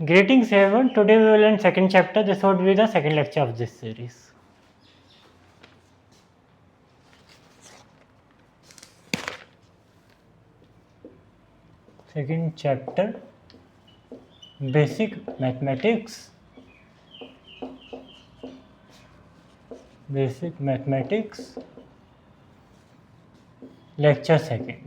Greetings everyone, today we will learn second chapter. This would be the second lecture of this series. Second chapter, Basic Mathematics. Basic Mathematics, lecture second.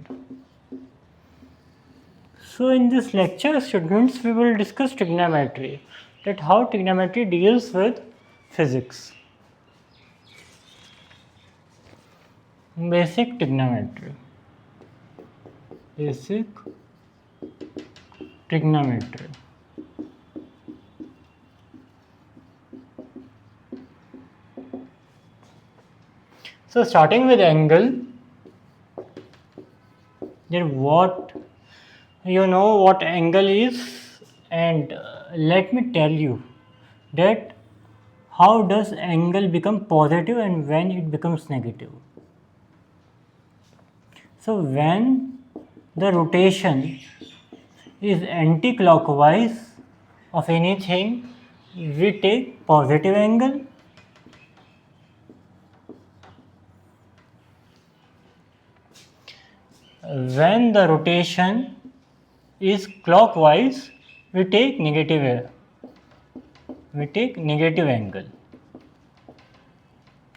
So in this lecture, students, we will discuss trigonometry, that how trigonometry deals with physics. Basic trigonometry. Basic trigonometry. So starting with angle, then what you know what angle is, and let me tell you that how does angle become positive and when it becomes negative. So when the rotation is anti-clockwise of anything, we take positive angle. When the rotation is clockwise, we take negative angle.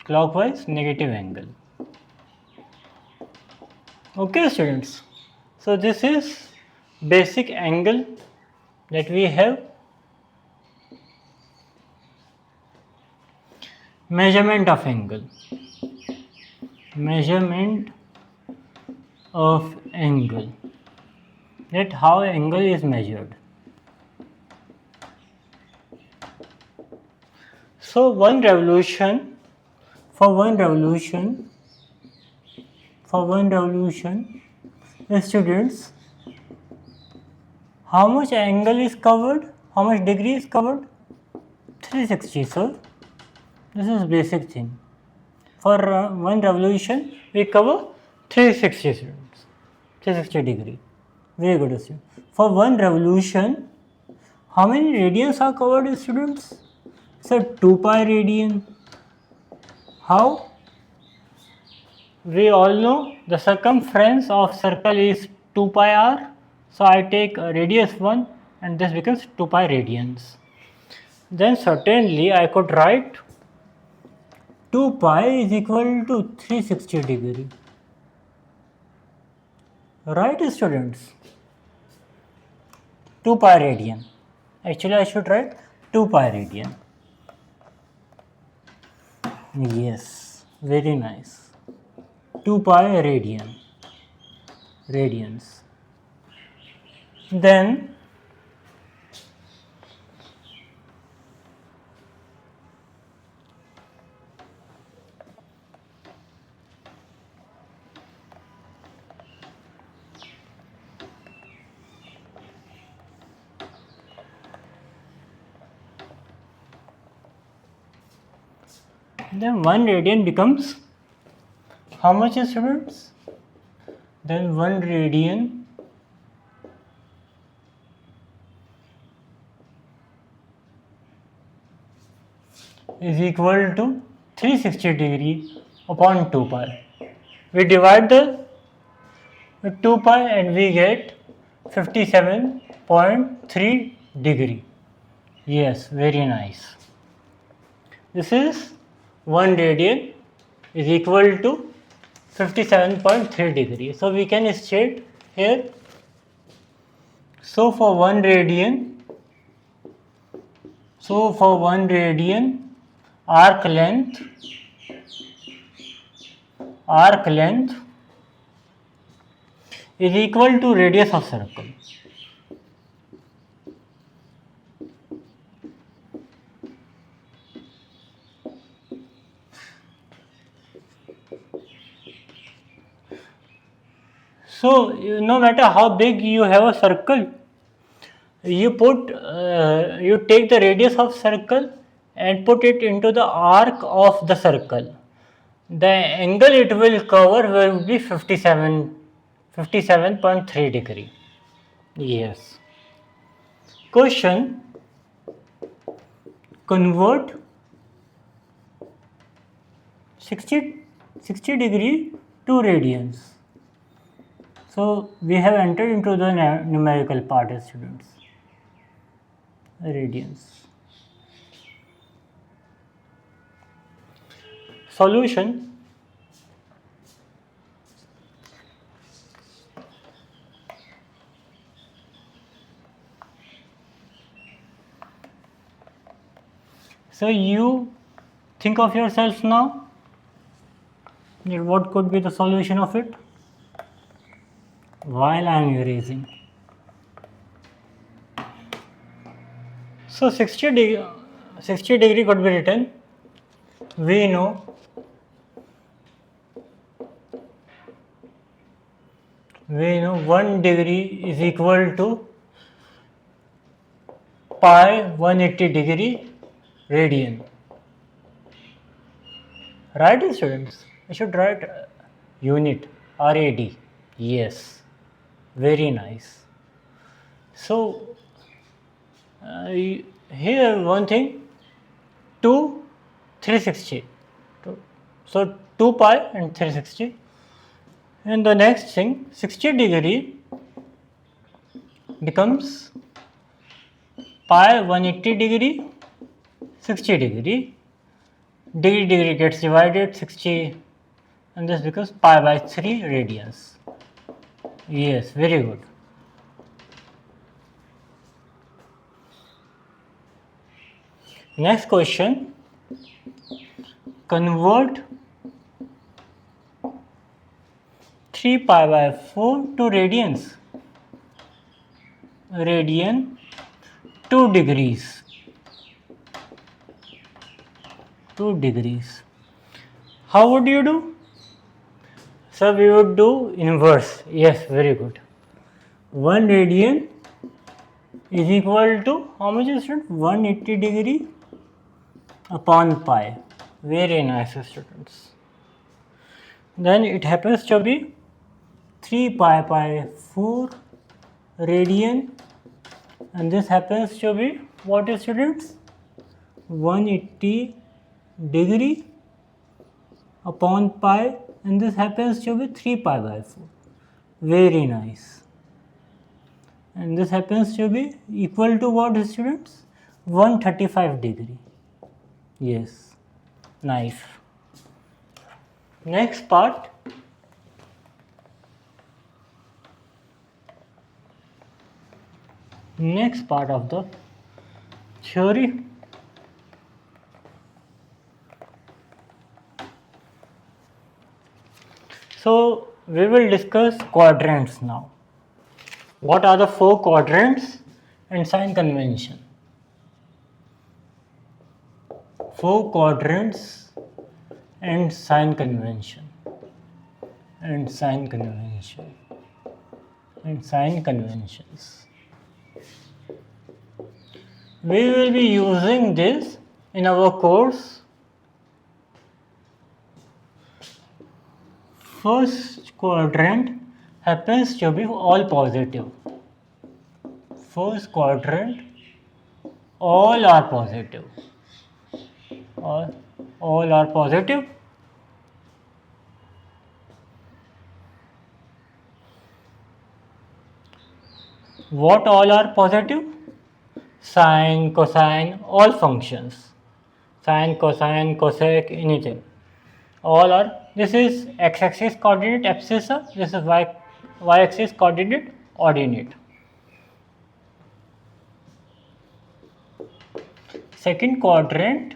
Clockwise, negative angle. Okay, students. So this is basic angle that we have. Measurement of angle. Measurement of angle. That how angle is measured. So for one revolution, students, how much angle is covered? How much degree is covered? 360. So this is basic thing. For one revolution, we cover 360 students. 360 degree. Very good, students. For one revolution, how many radians are covered, students? So 2 pi radian. How? We all know the circumference of circle is 2 pi r. So I take radius 1 and this becomes 2 pi radians. Then certainly I could write 2 pi is equal to 360 degree. Right, students? 2 pi radian. Actually I should write 2 pi radian. Yes, very nice. 2 pi radians. Then one radian becomes how much, students? Then 1 radian is equal to 360 degree upon 2 pi. We divide the 2 pi and we get 57.3 degree. Yes, very nice. This is 1 radian is equal to 57.3 degree. So we can state here. So for 1 radian, arc length is equal to radius of circle. So no matter how big you have a circle, you take the radius of circle and put it into the arc of the circle. The angle it will cover will be 57.3 degree. Yes. Question: convert 60 degree to radians. So we have entered into the numerical part, students. Radians. Solution: so you think of yourself now, what could be the solution of it while I am erasing. So 60 degree could be written, we know we know 1 degree is equal to pi 180 degree radian. Right, students? I should write unit RAD. Yes, very nice. So here one thing, 2 360. So 2 pi and 360. And the next thing, 60 degree becomes pi 180 degree, 60 degree. Degree gets divided, 60, and this becomes pi by 3 radians. Yes, very good. Next question, convert 3 pi by 4 to radians. Radian 2 degrees. 2 degrees. How would you do? So we would do inverse. Yes, very good. 1 radian is equal to how much is it? 180 degree upon pi. Very nice, students. Then it happens to be 3 pi by 4 radian, and this happens to be what, students? 180 degree upon pi, and this happens to be 3 pi by 4. Very nice. And this happens to be equal to what, students? 135 degree. Yes, nice. Next part, of the theory. So we will discuss quadrants now. What are the 4 quadrants and sign convention? 4 quadrants and sign convention. And sign conventions. We will be using this in our course. First quadrant happens to be all positive. First quadrant, all are positive. All are positive. What all are positive? Sine, cosine, all functions. Sine, cosine, cosec, anything. All are. This is x-axis coordinate abscissa. This is y-axis coordinate ordinate. Second quadrant,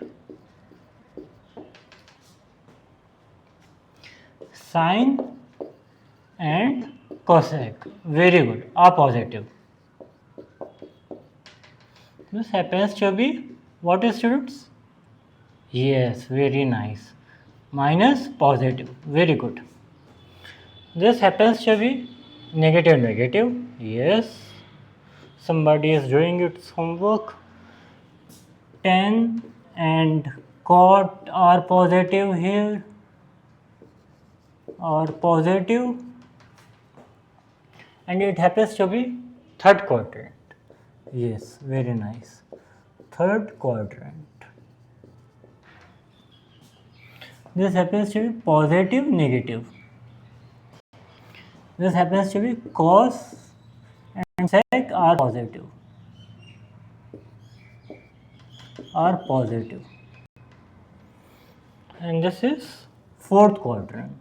sine and cosec. Very good. Are positive. This happens to be what, students? Yes, very nice. Minus positive. Very good. This happens to be negative, negative. Yes. Somebody is doing its homework. Tan and cot are positive here. Are positive. And it happens to be third quadrant. Yes, very nice. Third quadrant. This happens to be positive, negative. This happens to be cos and sec are positive. Are positive. And this is fourth quadrant.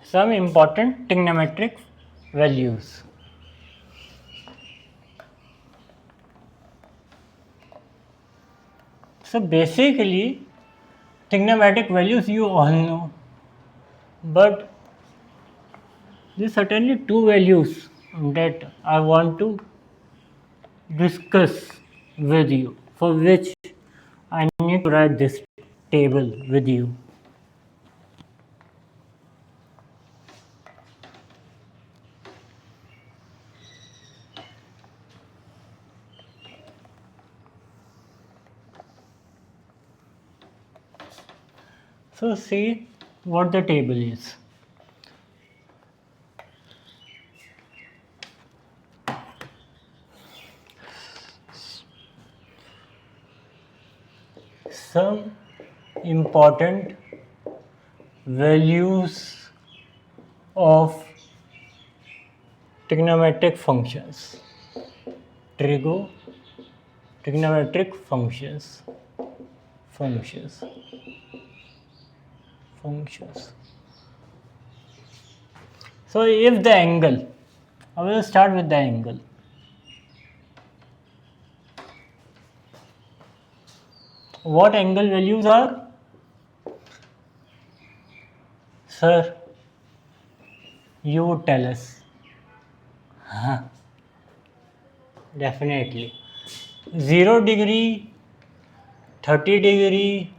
Some important trigonometric values. So basically, trigonometric values you all know, but there are certainly two values that I want to discuss with you, for which I need to write this table with you. So see what the table is. Some important values of trigonometric functions. Trigonometric functions. So if the angle, I will start with the angle. What angle values are? Sir, you would tell us. Definitely. 0 degree, 30 degree,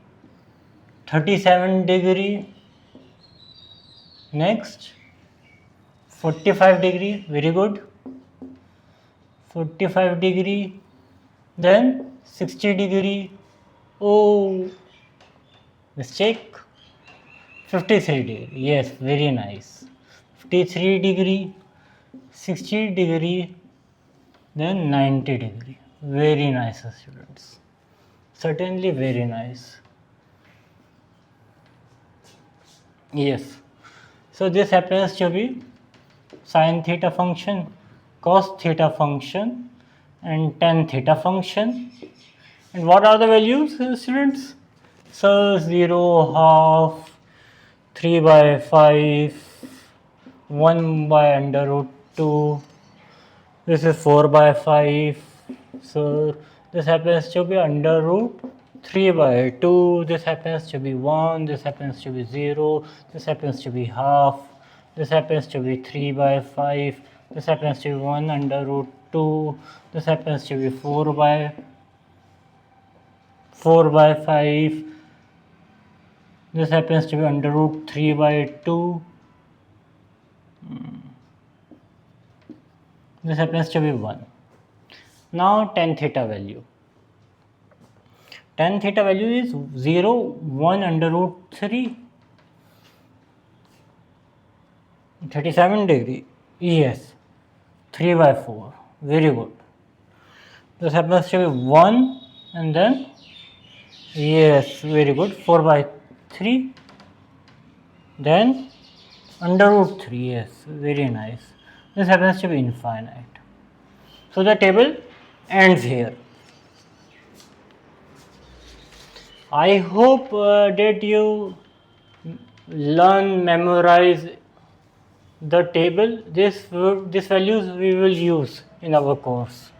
37 degree. Next, 45 degree, very good. 45 degree, then 60 degree. Oh, mistake. 53 degree, yes, very nice. 53 degree, 60 degree, then 90 degree. Very nice, students. Certainly very nice. Yes. So this happens to be sine theta function, cos theta function, and tan theta function. And what are the values, students? So 0, half, 3 by 5, 1 by under root 2, this is 4 by 5, so this happens to be under root 3 by 2, this happens to be 1, this happens to be 0, this happens to be half, this happens to be 3 by 5, this happens to be 1 under root 2, this happens to be 4 by 5, this happens to be under root 3 by 2, this happens to be 1. Now tan theta value. Tan theta value is 0, 1 under root 3, 37 degree, yes, 3 by 4, very good. This happens to be 1 and then, yes, very good, 4 by 3, then under root 3, yes, very nice. This happens to be infinite. So the table ends here. I hope that you learn, memorize the table. This values we will use in our course.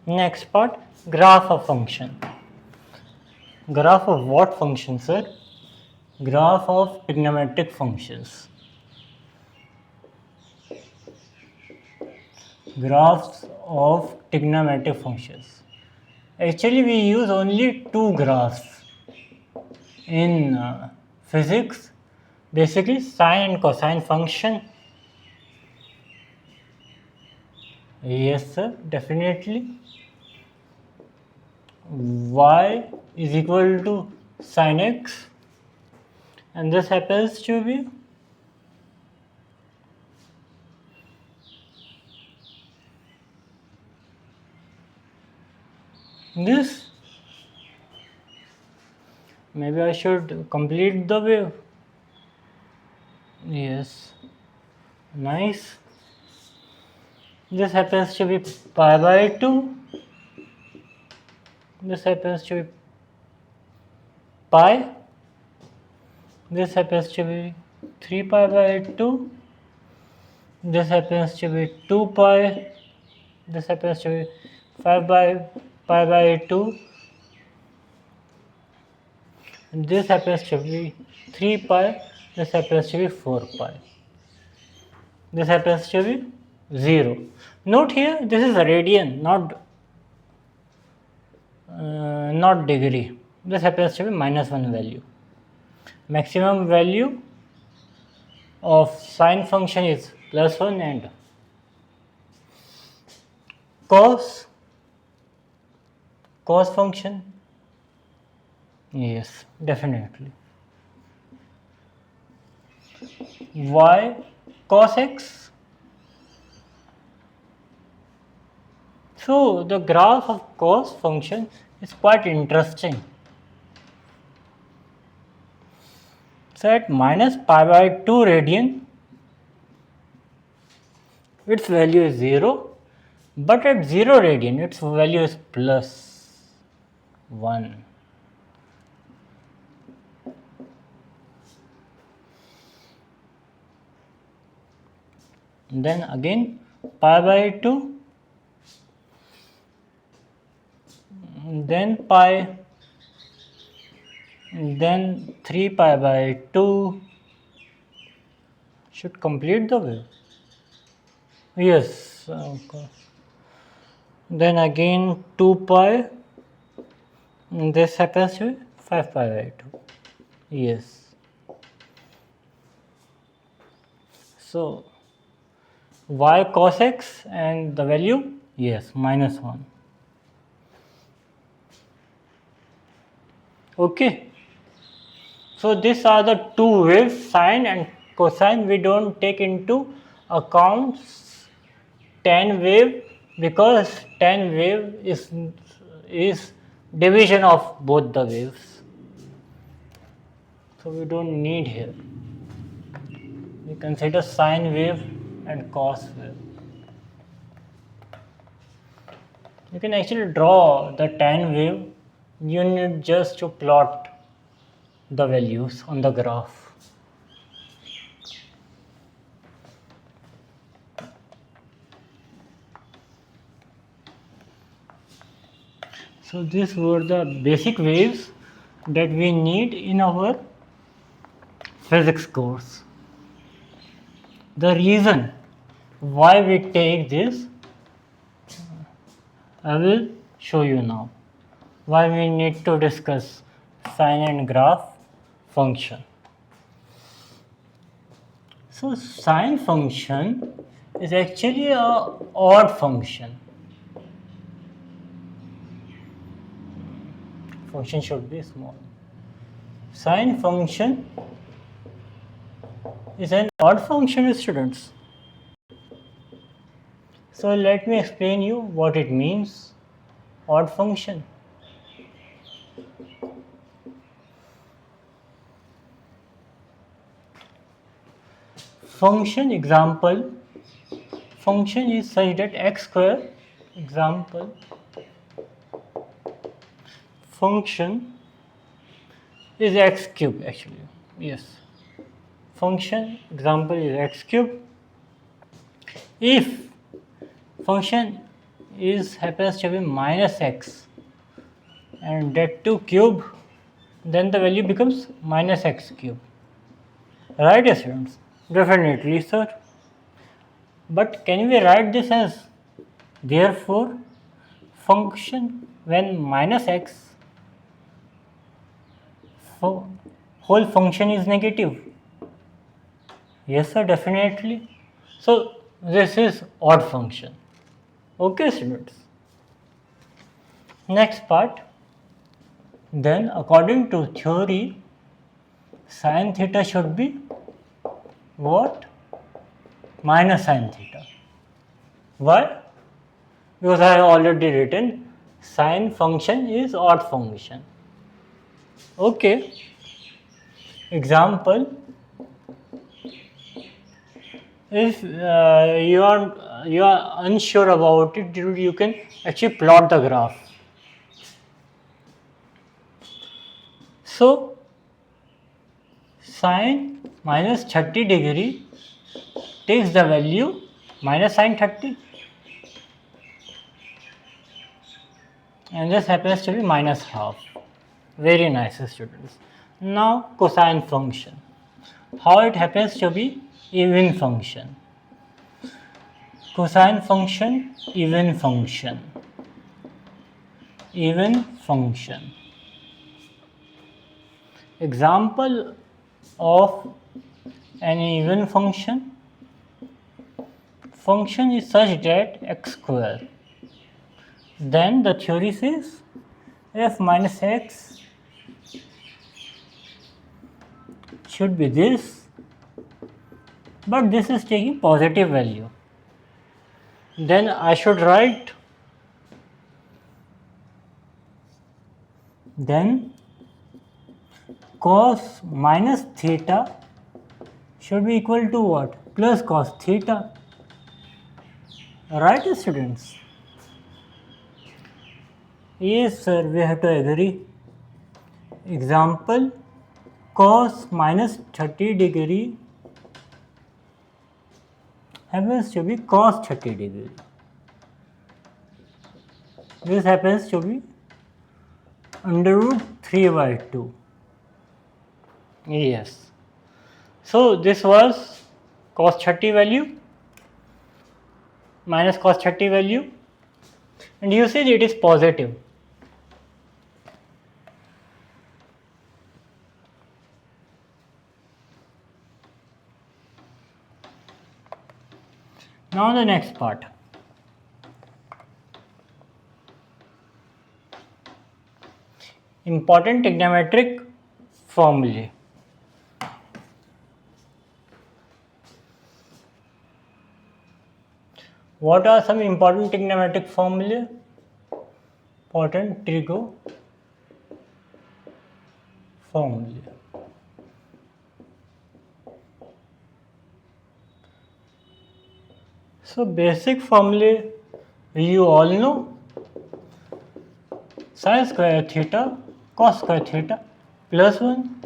Next part, graph of function. Graph of what function, sir? Graph of trigonometric functions. Graphs of trigonometric functions. Actually, we use only two graphs in physics, basically sine and cosine function. Yes sir, definitely. Y is equal to sin x, and this happens to be this. Maybe I should complete the wave. Yes, nice. This happens to be pi by 2. This happens to be pi. This happens to be 3 pi by 2. This happens to be 2 pi. This happens to be 5 by pi by 2. And this happens to be 3 pi. This happens to be 4 pi. This happens to be 0. Note here, this is a radian, not degree. This happens to be -1 value. Maximum value of sine function is +1, and cos function, yes, definitely. Y cos x. So the graph of cos function is quite interesting. So at minus pi by 2 radian, its value is 0, but at 0 radian, its value is +1. Then again pi by 2, then pi, then 3 pi by 2. Should complete the wave. Yes, of course. Then again 2 pi, this happens to be 5 pi by 2. Yes. So y cos x, and the value, yes, -1. Okay. So these are the two waves, sine and cosine. We don't take into account tan wave, because tan wave is division of both the waves. So we don't need here. We consider sine wave and cos wave. You can actually draw the tan wave. You need just to plot the values on the graph. So these were the basic waves that we need in our physics course. The reason why we take this, I will show you now. Why we need to discuss sine and graph function. So sine function is actually a odd function. Function should be small. Sine function is an odd function, students. So let me explain you what it means, odd function. Function example, function is such that x square, example, function is x cube actually, yes. Function example is x cube. If function happens to be -x and that too cube, then the value becomes -x cube. Right, students? Definitely, sir. But can we write this as Therefore, function when minus x, whole function is negative. Yes sir, definitely. So this is odd function. Okay students. Next part. Then according to theory, sin theta should be what? Minus sin theta. Why? Because I have already written sine function is odd function. Okay. Example. If you are unsure about it, you can actually plot the graph. So sine minus 30 degree takes the value minus sine 30, and this happens to be minus half. Very nice students. Now cosine function. How it happens to be even function. Cosine function, even function. Even function. Example of an even function. Function is such that x square. Then the theory says f minus x should be this, but this is taking positive value. Then I should write then cos minus theta should be equal to what? Plus cos theta. Right students? Yes sir, we have to agree. Example, cos minus 30 degree happens to be cos 30 degree. This happens to be under root 3 by 2. Yes. So this was cos 30 value minus cos 30 value, and you see it is positive. Now the next part. Important trigonometric formulae. What are some important trigonometric formulae? Important trigo formulae. So basic formulae you all know. Sin square theta cos square theta plus 1.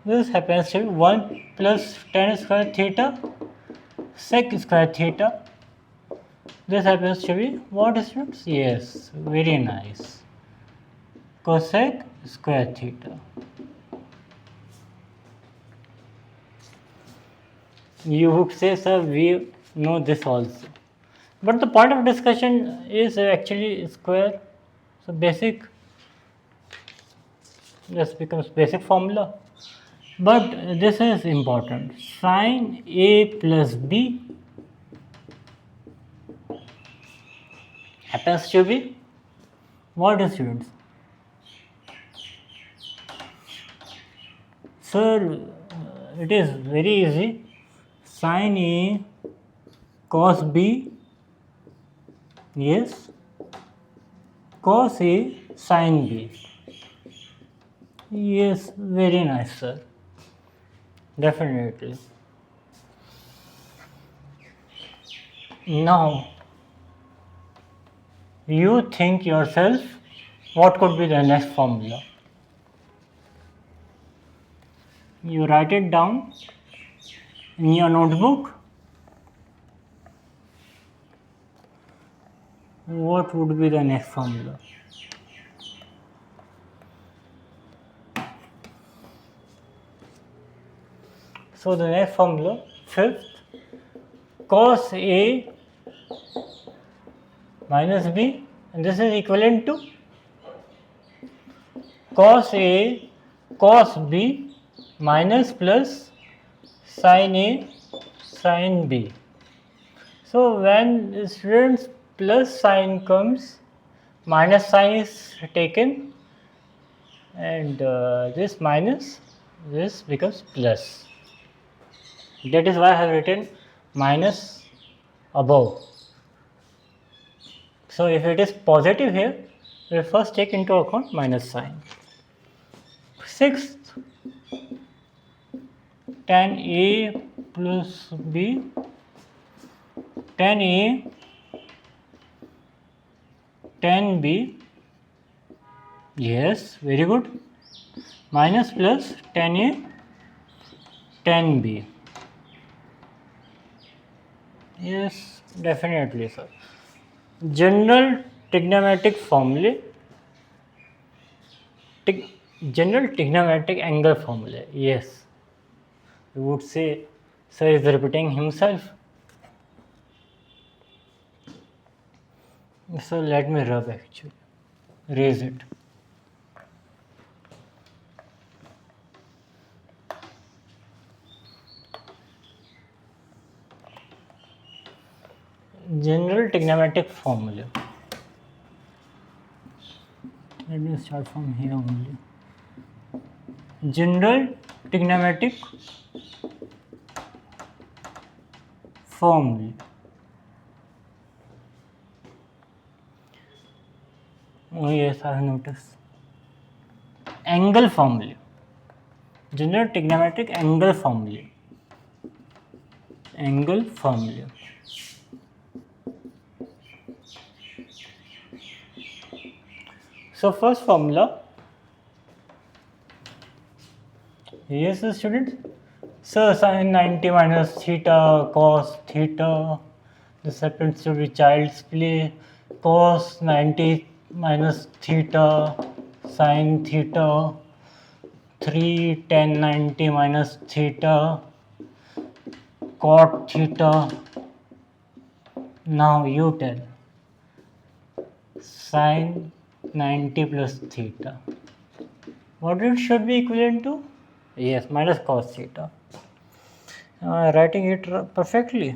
This happens to be 1 plus tan square theta sec square theta. This happens to be what students? Yes, very nice. Cosec square theta. You would say, sir, we know this also. But the point of discussion is actually square. So basic, this becomes basic formula. But this is important. Sin A plus B happens to be what students? Sir, it is very easy. Sin A cos B, yes, cos A sin B. Yes, very nice sir, definitely. Now, you think yourself what could be the next formula. You write it down in your notebook. What would be the next formula? So the next formula, fifth, cos A minus b, and this is equivalent to cos a cos b minus plus sin a sin b. So when students plus sign comes, minus sign is taken, and this minus, this becomes plus. That is why I have written minus above. So if it is positive here, we will first take into account minus sign. Sixth, tan A plus B, tan A, tan B, yes, very good, minus plus tan A, tan B. Yes, definitely, sir. General trigonometric formulae, general trigonometric angle formulae. Yes, you would say, sir is repeating himself. So let me rub actually, raise it. General trigonometric formula. Let me start from here only. General trigonometric formula. Oh yes, I have noticed. Angle formula. General trigonometric angle formula. Angle formula. So first formula. Yes, students. So sin 90 minus theta cos theta. This happens to be child's play. Cos 90 minus theta sin theta. 3 tan 90 minus theta cot theta. Now you tell. Sin 90 plus theta. What it should be equivalent to? Yes, minus cos theta. Writing it perfectly?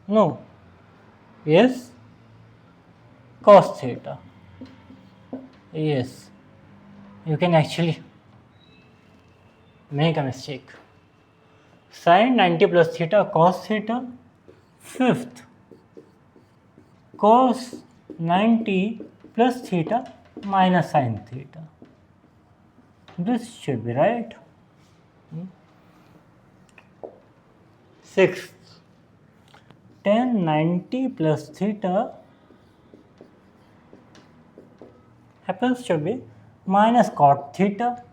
No. Yes? Cos theta. Yes. You can actually make a mistake. Sin 90 plus theta cos theta. Fifth. Cos 90 plus theta minus sin theta. This should be right. Sixth, tan 90 plus theta happens to be minus cot theta.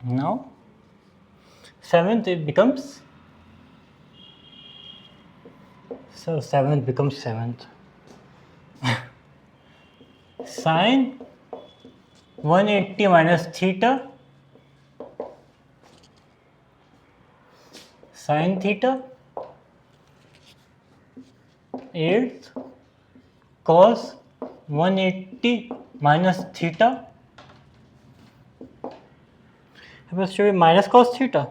Now, seventh it becomes, so seventh becomes seventh. Sin 180 minus theta sin theta. Eighth, cos 180 minus theta happens to be minus cos theta.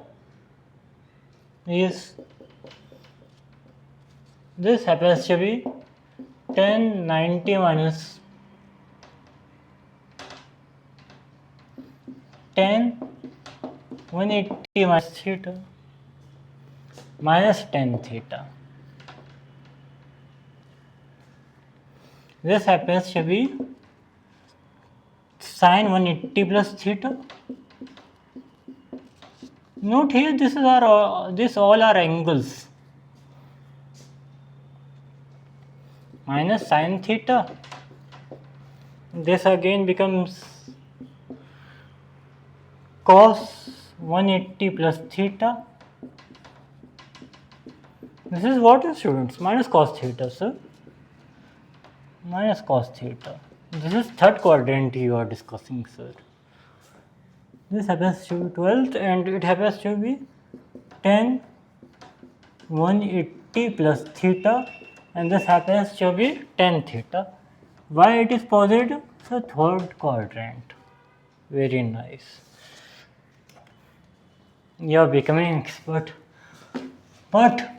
Yes, this happens to be tan 90 minus tan 180 minus theta minus tan theta. This happens to be sin 180 plus theta. Note here, this all are angles. Minus sin theta. This again becomes cos 180 plus theta This is what, students? Minus cos theta, sir. Minus cos theta. This is third quadrant you are discussing, sir. This happens to be 12th and it happens to be tan 180 plus theta, and this happens to be tan theta. Why it is positive? So third quadrant. Very nice. You are becoming expert. But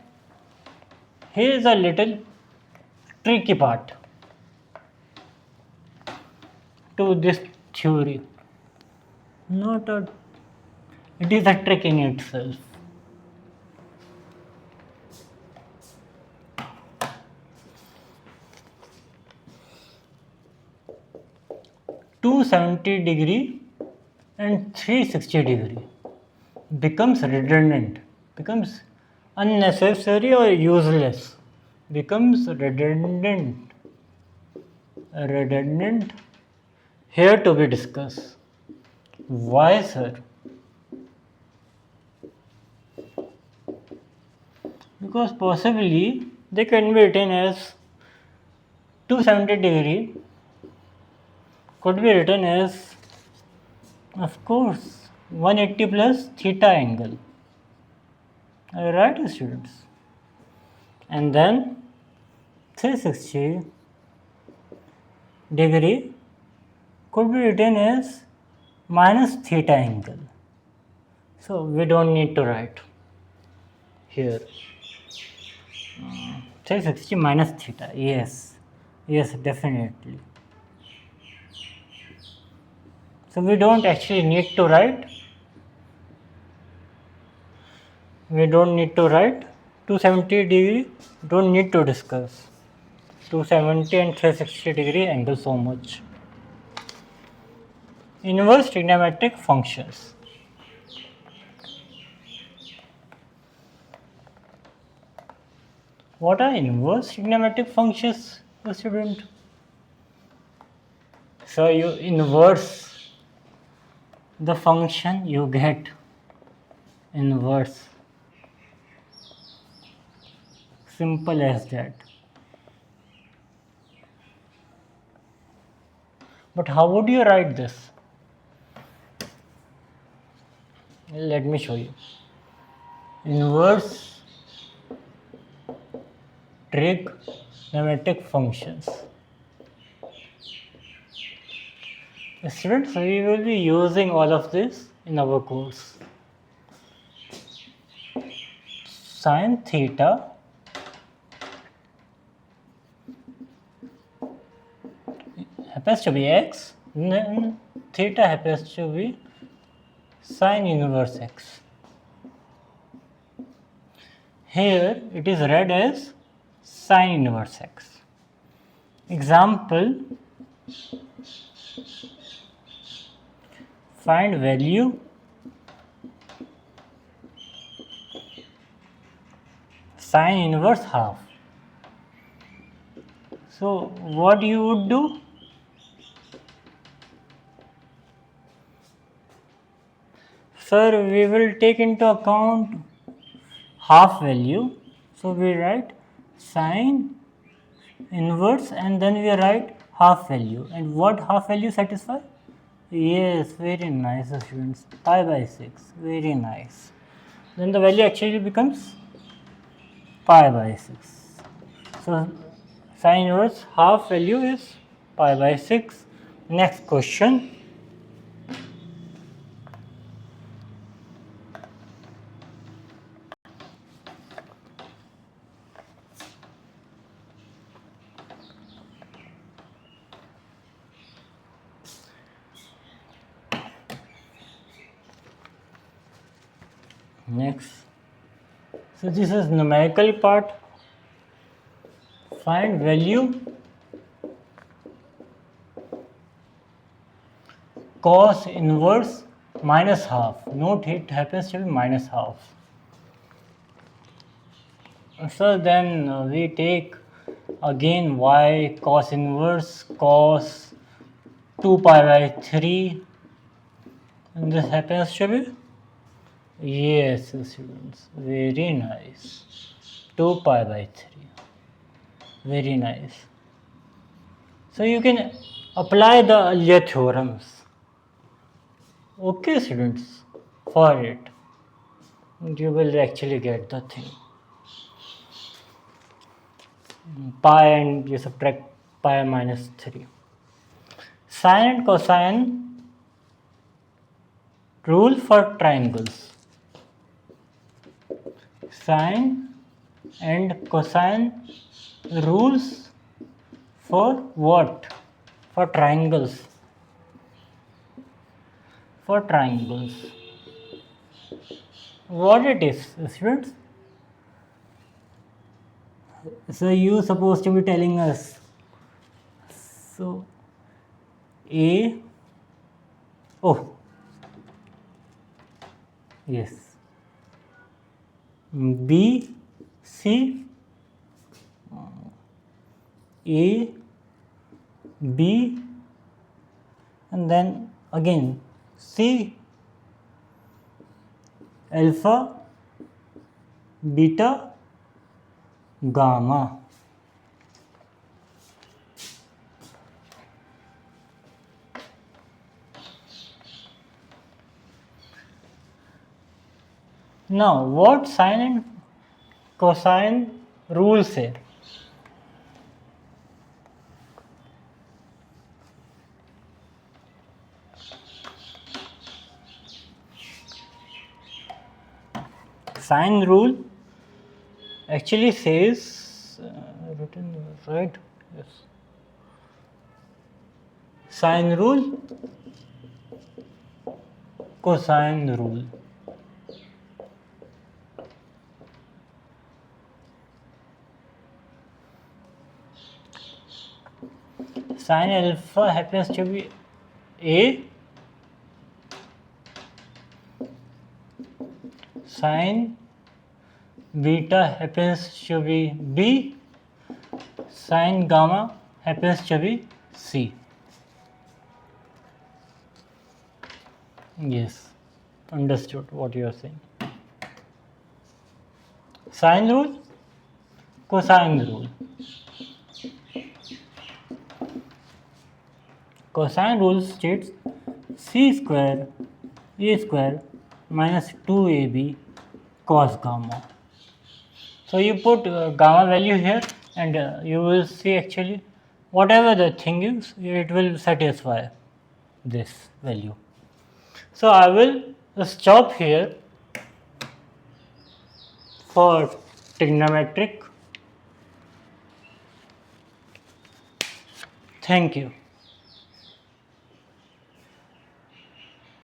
here is a little tricky part to this theory. It is a trick in itself. (270° and 360° becomes redundant, becomes unnecessary or useless, becomes redundant here to be discussed. Why, sir? Because possibly they can be written as 270° could be written as, of course, 180 plus theta angle. Right, students? And then 360° could be written as minus theta angle. So we don't need to write here 360 minus theta. Yes, definitely. So we don't actually need to write. We don't need to write 270°. Don't need to discuss 270 and 360° angle so much. Inverse trigonometric functions. What are inverse trigonometric functions, student? So you inverse the function, you get inverse. Simple as that. But how would you write this? Let me show you. Inverse trigonometric functions. Students, we will be using all of this in our course. Sine theta happens to be x, then theta happens to be sine inverse x. Here it is read as sine inverse x. Example, find value sine inverse half. So what you would do? Sir, we will take into account half value. So we write sine inverse and then we write half value. And what half value satisfy? Yes, very nice, students. Pi by 6. Very nice. Then the value actually becomes pi by 6. So sine inverse half value is pi by 6. Next question. Next, so this is numerical part. Find value cos inverse minus half. Note it happens to be minus half. So then we take again y cos inverse cos 2 pi by 3, and this happens to be Yes, students, very nice. 2 pi by 3. Very nice. So you can apply the earlier theorems. Okay, students, for it. You will actually get the thing. Pi and you subtract pi minus 3. Sine and cosine rule for triangles. Sine and cosine rules for what? For triangles. For triangles. What it is, students? So you supposed to be telling us. So A. Oh. Yes. B, C, A, B, and then again C, alpha, beta, gamma. Now, what sine and cosine rules say? Sine rule actually says, written right? Yes. Sine rule, cosine rule. Sine alpha happens to be A, sine beta happens to be B, sine gamma happens to be C. Yes, understood what you are saying. Sine rule, cosine rule. Cosine rule states c square a square minus 2ab cos gamma. So you put gamma value here and you will see actually whatever the thing is, it will satisfy this value. So I will stop here for trigonometric. Thank you.